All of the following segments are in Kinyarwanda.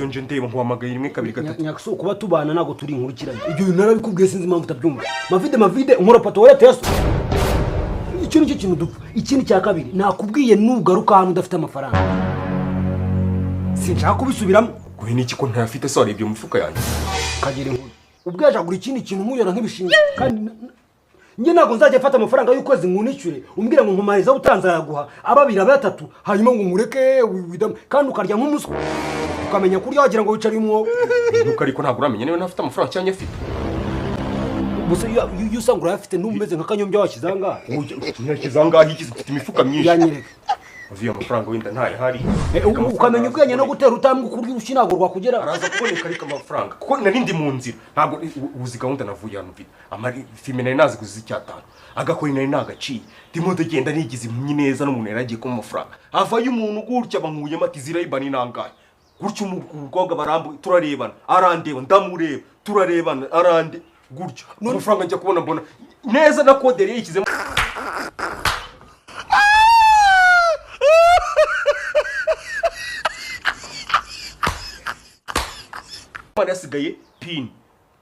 Nje ndeba nkuhamagaye rimwe kabiri gatatu. NYAXO kuba tubana nago turi inkurikiranye. Ibyo narabikubwiye sinzi impamvu utabyumva. Mavide umurapato wa Yesu. Icyo nicyo kintu dupfa. Ikindi cya kabiri nakubwiye nugaruka hano udafite amafaranga. Sinshaka kubisubiramo. Guhe niki ko ntafite so arebye mu mufuka yanjye. Kagere nkuru. Ubwaje agura ikindi kintu nkuyora nk'ibishinga kandi nge nago nzajya mfata amafaranga y'ukwezi nkunicure umbwira ngo nkumariza utanza yaguha ababira batatu hanyuma ngo mureke widam kandi ukarya nk'umuswa ukamenya kurya wagira ngo wicari mu nuko ariko ntabwo uramenya niba ntafite amafaranga cyangwa afite. Gusa iyo usanga urafite n'umeze nka kanyombya wakizanga. Nyakizanga hikize mfite imifuka myinshi. Yanyereka. Avuye amafaranga wenda ntaye hari. Ukamenya ubwenge no gutera utambwe kurya ushinagurwa kugera. Araza kuboneka ariko amafaranga. Kuko narindi mu nzira. Ntabwo uzi gahunda navuye hano mfite. Amari filime nari nazi kuziza icyatanu. Agakora nari nagaciye. Ndimo ndagenda nigize impumyi neza n'umuntu yaragiye ku mafaranga. Avayo umuntu gutya bankuyemo ati zirayibani nangaye. Gutyo umukobwa barambu turarebana. Arandeba ndamureba. Turarebana arande gutyo. Amafaranga njya kubona mbona neza na kodere yikize. Yasigaye pin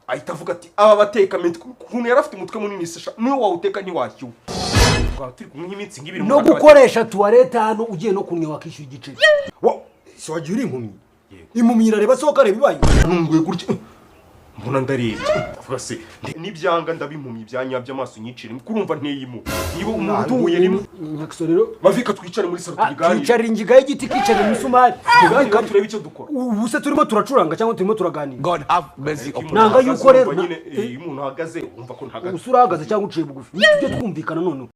ahita avuga ati aba bateka kuntu yarafite umutwe munini sesha niwe wawuteka ntiwashyuwe turi kumwe nk'iminsi ngibiri no gukoresha tuwareta hano ugiye no kunya wakishyura igiceri so wagira impumyi impumyi irareba so kareba ibaye ntunguye gutya mbona ndareba avuga se nibyanga ndabimpumyi byanyabye amaso nyicire kurumva nteyimu niba umuntu uhuye rimwe NYAXO rero bavika twicare muri salo tugani twicarira ingiga y'igiti kicara imisumari kandi turebe icyo dukora ubuse turimo turacuranga cyangwa turimo turaganira. God have mercy upon nanga yuko rero umuntu ahagaze umva ko ntahagaze usura ahagaze cyangwa uciye bugufi nitujye twumvikana none.